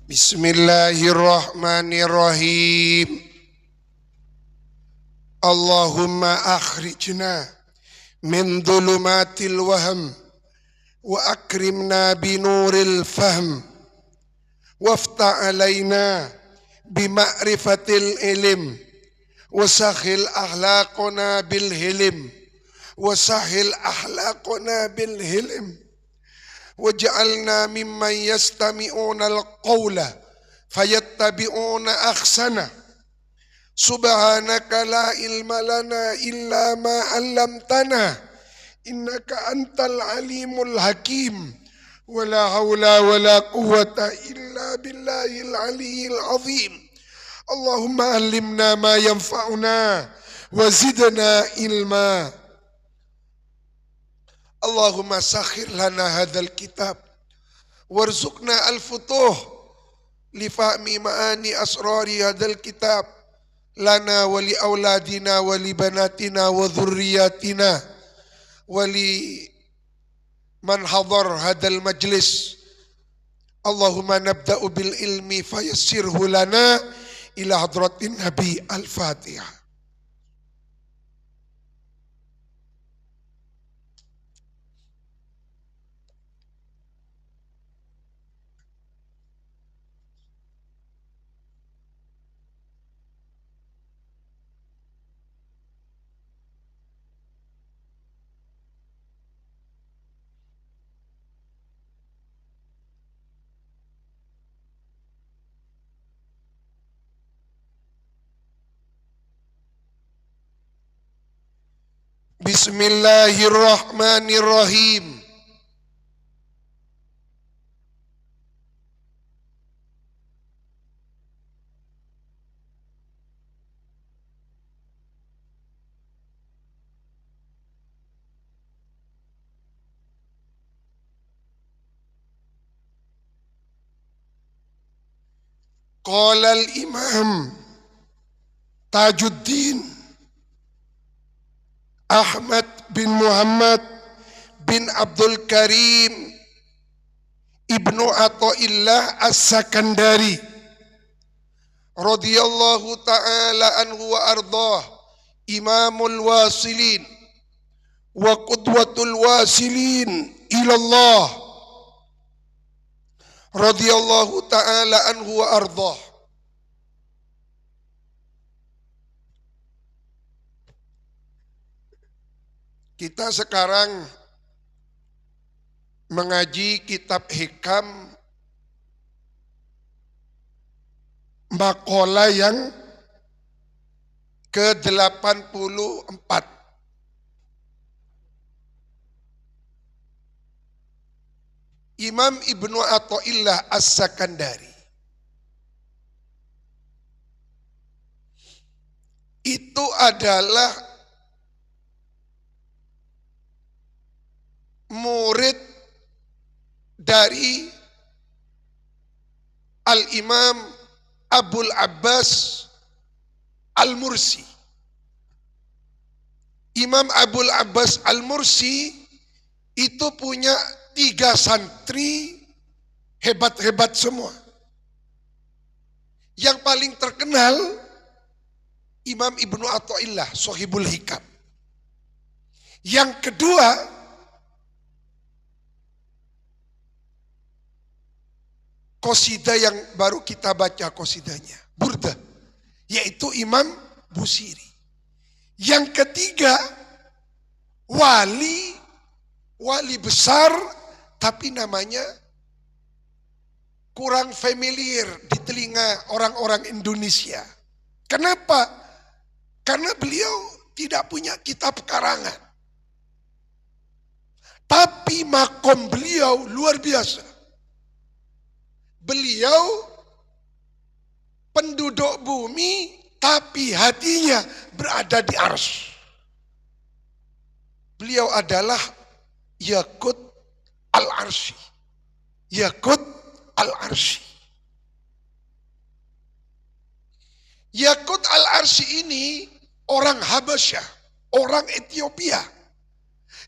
Bismillahirrahmanirrahim. Allahumma akhrijna min dhulumatil wahm wa akrimna binuril fahm waftah alaina bima'rifatil ilm wa sahil akhlaqana bil hilim wa sahil akhlaqana bil hilim waj'alna mimman yastami'una al-qawla fayattabi'una ahsana. Subhanaka la ilma lana illa ma 'allamtana innaka antal alimul hakim. Wala haula wala quwwata illa billahil aliyyil azim. Allahumma allimna ma yanfa'una wa zidna ilma. Allahumma sakhir lana hadzal kitab warzuqna al-futuh li fahmi ma'ani asrari hadzal kitab lana wa li auladina wa li banatina wa dhurriyyatina wa li man hadar hadzal majlis. Allahumma nabda'u bil ilmi fayassirhu lana ila hadratin nabi. Al-Fatihah. Bismillahirrahmanirrahim. Qala al-Imam Tajuddin Ahmad bin Muhammad bin Abdul Karim Ibnu Athaillah As-Sakandari radhiyallahu ta'ala anhu wa ardah, imamul wasilin wa qudwatul wasilin ilallah, radhiyallahu ta'ala anhu wa ardah. Kita sekarang mengaji kitab Hikam Maqalah yang ke-84. Imam Ibnu Athaillah As-Sakandari itu adalah murid dari Al-Imam Abul Abbas Al-Mursi. Imam Abul Abbas Al-Mursi itu punya 3 santri hebat-hebat semua. Yang paling terkenal Imam Ibnu Athaillah Shahibul Hikam. Yang kedua qasidah yang baru kita baca qasidahnya, Burdah, yaitu Imam Busiri. Yang ketiga wali besar tapi namanya kurang familiar di telinga orang-orang Indonesia. Kenapa? Karena beliau tidak punya kitab karangan. Tapi makom beliau luar biasa. Beliau penduduk bumi tapi hatinya berada di arsy. Beliau adalah Yaqut al-Arsy. Yaqut al-Arsy. Yaqut al-Arsy ini orang Habasyah, orang Ethiopia.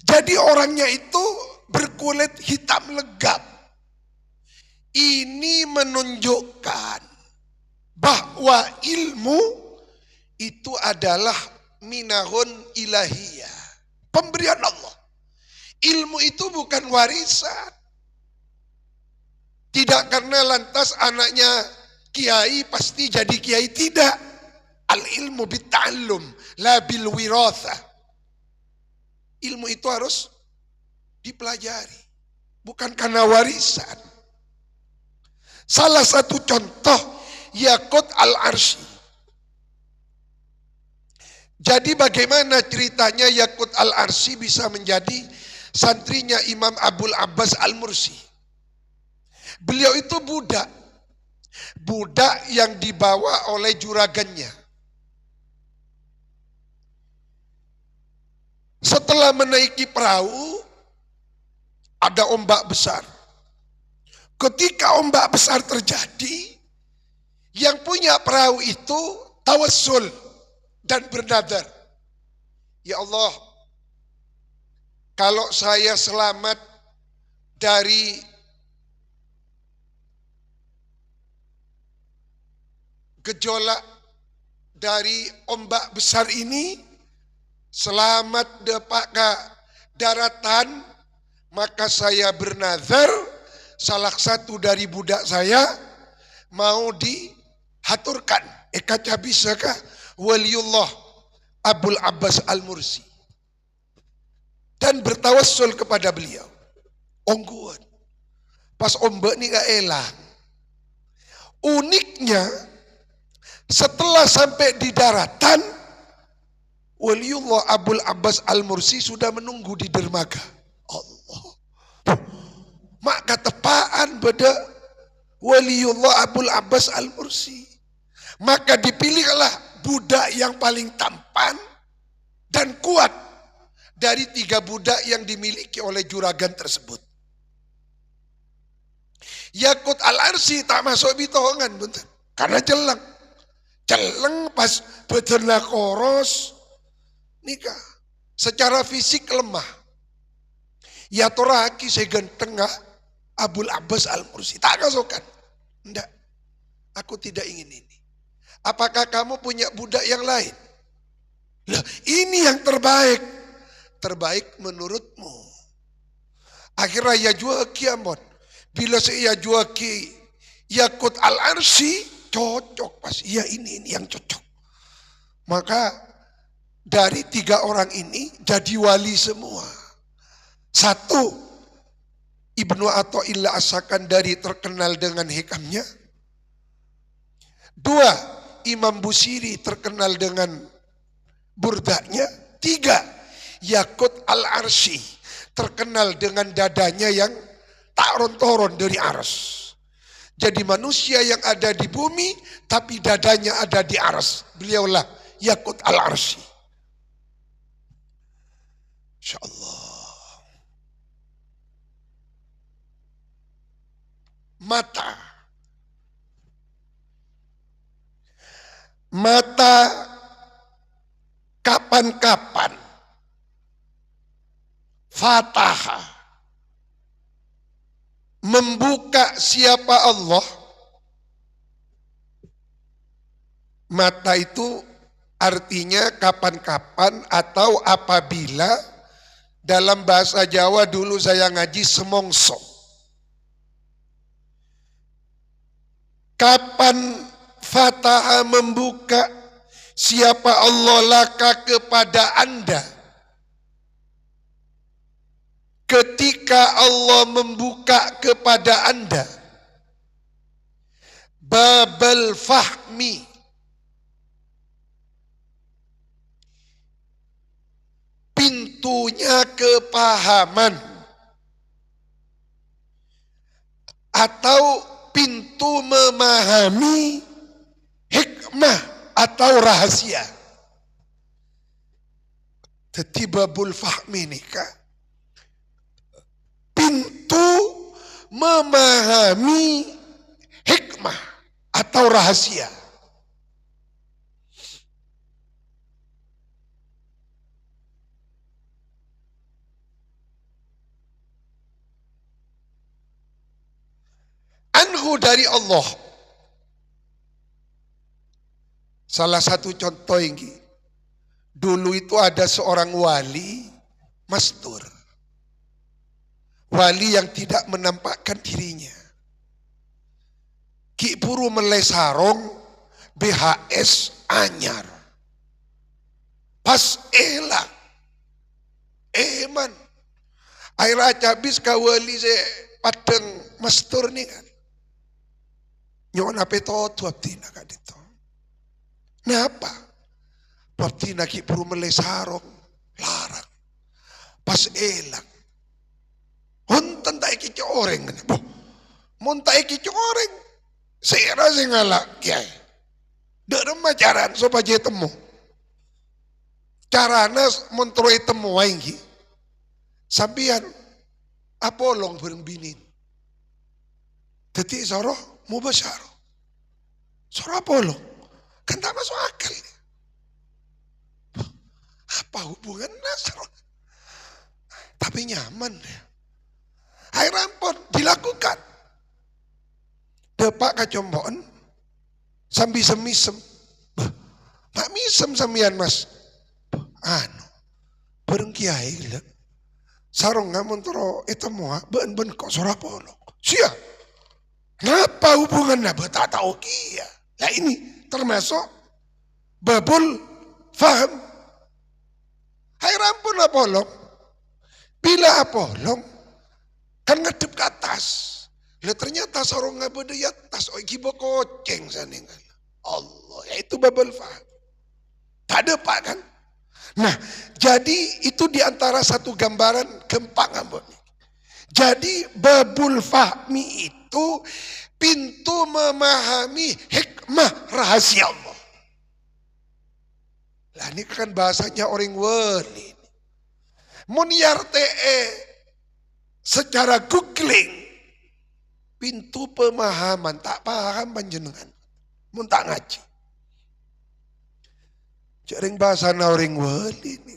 Jadi orangnya itu berkulit hitam legam. Ini menunjukkan bahwa ilmu itu adalah minahun ilahiyah, pemberian Allah. Ilmu itu bukan warisan. Tidak karena lantas anaknya kiai pasti jadi kiai, tidak. Al ilmu bitta'allum la bil wiratha. Ilmu itu harus dipelajari, bukan karena warisan. Salah satu contoh Yaqut al-Arsy. Jadi bagaimana ceritanya Yaqut al-Arsy bisa menjadi santrinya Imam Abul Abbas al-Mursi? Beliau itu budak yang dibawa oleh juragannya. Setelah menaiki perahu, ada ombak besar. Ketika ombak besar terjadi, yang punya perahu itu tawassul dan bernadar. Ya Allah, kalau saya selamat dari gejolak dari ombak besar ini, selamat dapat ke daratan, maka saya bernazar salah satu dari budak saya mau dihaturkan. Kaca bisakah waliullah Abul Abbas al-Mursi, dan bertawassul kepada beliau. Ongguan. Pas ombak ini gak elang. Uniknya, setelah sampai di daratan, waliullah Abul Abbas al-Mursi sudah menunggu di dermaga. Allah. Maka tepaan pada waliullah Abul Abbas al-Mursi. Maka dipilihlah budak yang paling tampan dan kuat dari 3 budak yang dimiliki oleh juragan tersebut. Yaqut al-Arsy tak masuk bitohongan, bentar. Karena celeng pas beternak koros nikah. Secara fisik lemah. Ya toraki saya ganteng Abul Abbas al-Mursi. Tak kasukan. Enggak. Aku tidak ingin ini. Apakah kamu punya budak yang lain? Lah, ini yang terbaik. Terbaik menurutmu. Akhirnya ya jual kiamon. Bila saya jual ki Yaqut al-Arsy, cocok pas. Iya ini yang cocok. Maka dari 3 orang ini jadi wali semua. 1, Ibnu Athaillah As-Sakandari terkenal dengan hikamnya. 2, Imam Busiri terkenal dengan burdanya. 3, Yaqut al-Arsy terkenal dengan dadanya yang tak rontoron dari aras. Jadi manusia yang ada di bumi tapi dadanya ada di aras. Beliaulah Yaqut al-Arsy. InsyaAllah. Mata kapan-kapan Fatah membuka siapa Allah. Mata itu artinya kapan-kapan atau apabila, dalam bahasa Jawa dulu saya ngaji semongso. Kapan Fatah membuka siapa Allah laka kepada Anda? Ketika Allah membuka kepada Anda babal fahmi, pintunya kepahaman, atau pintu memahami hikmah atau rahasia. Jadi babul fahmi nikah, pintu memahami hikmah atau rahasia. An Anhu dari Allah. Salah satu contoh ini, dulu itu ada seorang wali mastur. Wali yang tidak menampakkan dirinya. Ki puru melai sarong BHS anyar. Pas elak. Eman. Air habis kawali se padeng mastur ni kan. Nyon apa itu abdina kan itu. Napa? Abdina ki puru melai sarong larang. Pas elak. Hontan tak iki coreng. Mon tak iki coreng. Saya rasa ngalak kiai. Dek macaran supaya temu. Carana montroi temu waingi. Sampian apolong bareng binin. Detik soroh mubasyaro. Soroh apolong. Kan tak masuk akal. Apa hubungan nasro? Tapi nyaman. Air ampun dilakukan. Depak kacombon. Sambil semisem. Mak misem sambian mas. Anu. Bareng kiai lah. Sarong ngamun tero etemu ben kok sora polok. Sia. Ngapa hubungannya tak tahu kia. Lah ini termasuk babul faham. Hai rampun apolong. Bila apolong kan ngedep ke atas. Lah ternyata sarong ngabede di atas. Oh iki koceng saningan. Allah, yaitu babul faham. Tak ada pak kan? Nah, jadi itu diantara satu gambaran gempa ngambon. Jadi babul fahmi itu pintu memahami hikmah rahasia Allah. Lah ini kan bahasanya orang wali. Muniar TE secara googling pintu pemahaman tak paham panjenengan. Mun tak ngaji. Jaring bahasa orang wali ini.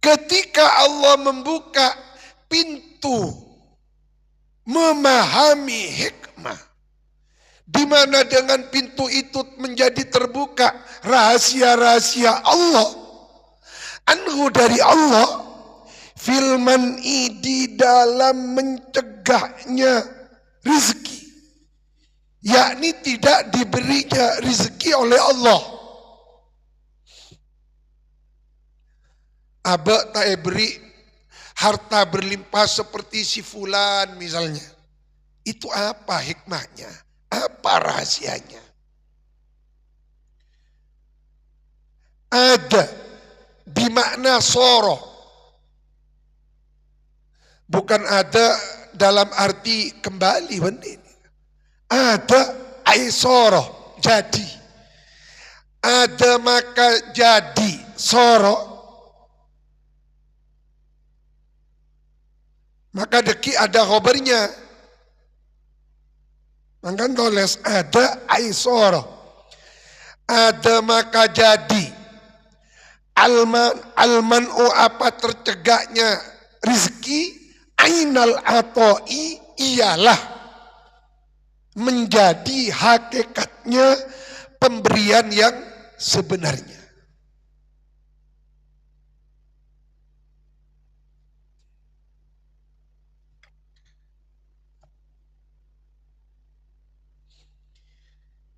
Ketika Allah membuka pintu memahami hikmah, di mana dengan pintu itu menjadi terbuka rahasia-rahasia Allah, anhu dari Allah, filman di dalam mencegahnya rezeki. Yakni tidak diberinya rezeki oleh Allah. Abah tak beri harta berlimpah seperti si fulan misalnya. Itu apa hikmahnya? Apa rahasianya? Ada bimakna soro. Bukan ada dalam arti kembali benih. Ada aisoro, jadi. Ada maka jadi, soro. Maka deki ada khobarnya. Maka tulis ada aisoro. Ada maka jadi. Alman'u apa tercegahnya rizki. Ainal atoi ialah menjadi hakikatnya pemberian yang sebenarnya.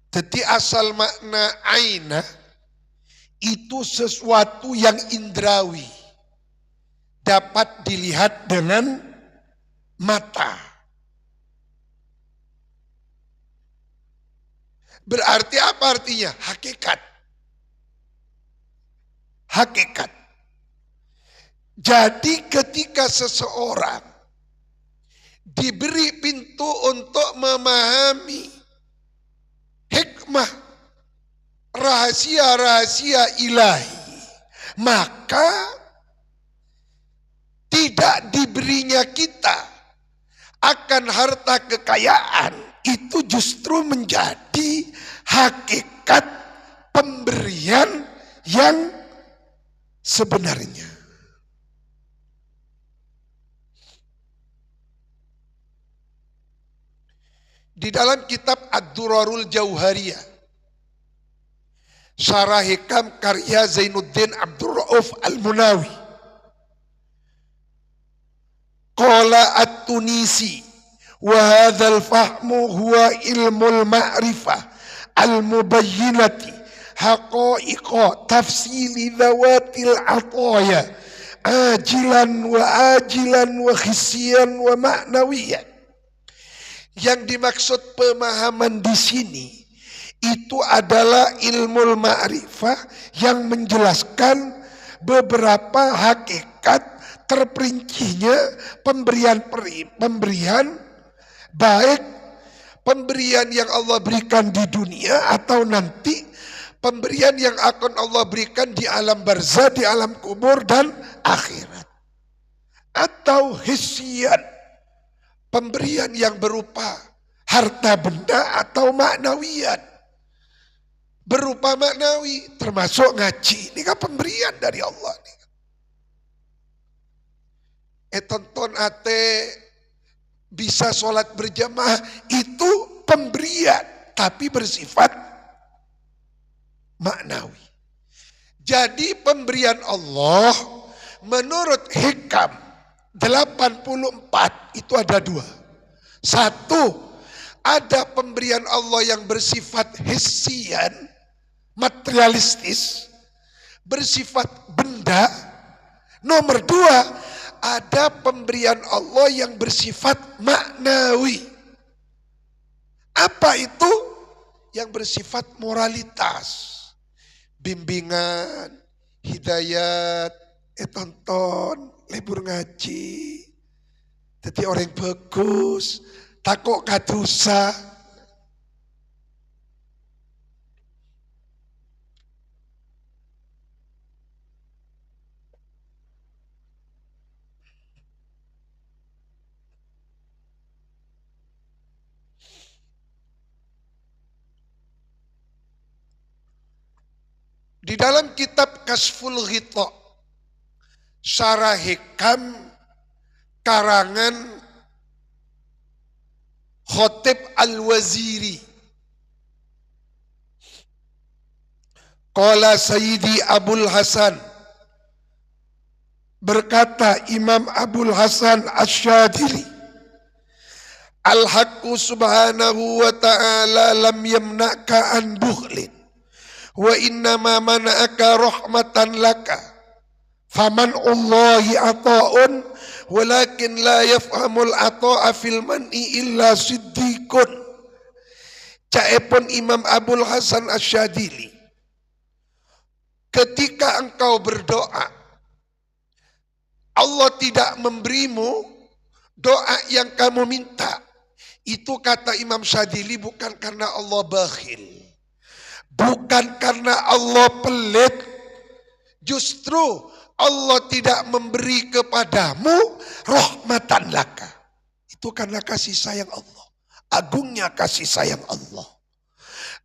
Jadi asal makna aina itu sesuatu yang indrawi, dapat dilihat dengan mata. Berarti apa artinya? Hakikat. Hakikat. Jadi ketika seseorang diberi pintu untuk memahami hikmah, rahasia-rahasia ilahi, maka tidak diberinya kita akan harta kekayaan, itu justru menjadi hakikat pemberian yang sebenarnya. Di dalam kitab Ad-Durarul Jauhariyah, Syarah Hikam karya Zainuddin Abdul Rauf Al-Munawi, qala At-Tunisi wa hadzal fahmu huwa ilmul ma'rifah al-mubayyinati haqa'iqa tafsili dhawatil ataya ajilan wa khisiyan wa ma'nawiyan. Yang dimaksud pemahaman di sini itu adalah ilmu ma'rifah yang menjelaskan beberapa hakikat terperincinya pemberian baik pemberian yang Allah berikan di dunia atau nanti pemberian yang akan Allah berikan di alam barzah, di alam kubur dan akhirat. Atau hisian, pemberian yang berupa harta benda atau maknawian. Berupa maknawi, termasuk ngaji. Ini kan pemberian dari Allah. Tonton ate bisa sholat berjamaah, itu pemberian. Tapi bersifat maknawi. Jadi pemberian Allah menurut Hikam 84 itu ada dua. Satu, ada pemberian Allah yang bersifat hissian, materialistis, bersifat benda. Nomor dua, ada pemberian Allah yang bersifat maknawi. Apa itu? Yang bersifat moralitas, bimbingan, hidayat, tonton, libur ngaji, jadi orang bagus, takut kadosa. Di dalam kitab Kasful Ghita, Syarah Hikam karangan Khatib Al-Waziri, qala Sayyidi Abul Hasan, berkata Imam Abul Hasan Asy-Syadzili, Al-Haqqu subhanahu wa ta'ala lam yamna'ka an bukhlin wa innama mana'aka rahmatan laka faman Allahi ata'un walakin la yafhamul ata'a fil man'i illa siddiqun. Caepun Imam Abul Hasan Asy-Syadzili, ketika engkau berdoa Allah tidak memberimu doa yang kamu minta, itu kata Imam Syadzili bukan karena Allah bakhil, bukan karena Allah pelit, justru Allah tidak memberi kepadamu rahmatan laka. Itu karena kasih sayang Allah. Agungnya kasih sayang Allah.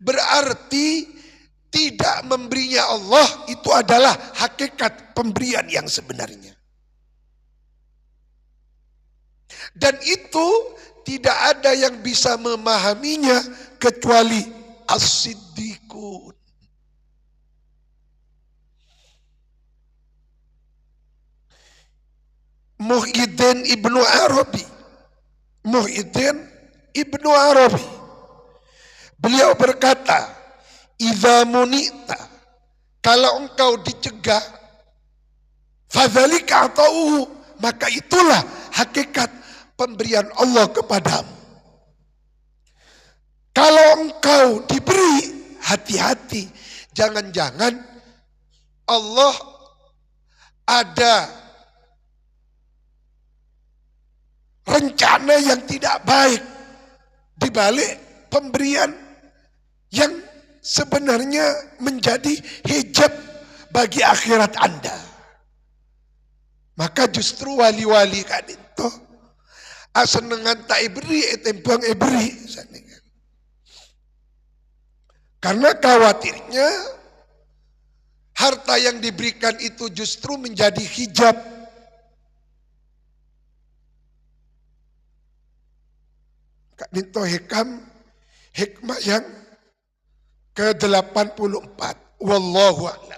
Berarti tidak memberinya Allah itu adalah hakikat pemberian yang sebenarnya. Dan itu tidak ada yang bisa memahaminya kecuali as-siddiqun. Muhyiddin Ibnu Arabi, beliau berkata, idza munita, kalau engkau dicegah, fadzalika atauhu, maka itulah hakikat pemberian Allah kepadamu. Kalau engkau diberi, hati-hati, jangan-jangan Allah ada rencana yang tidak baik di balik pemberian yang sebenarnya menjadi hijab bagi akhirat Anda. Maka justru wali-wali kan itu asenengan tak iberi etembang iberi. Karena khawatirnya harta yang diberikan itu justru menjadi hijab. Ninto hikmah yang ke-84. Wallahu a'lam.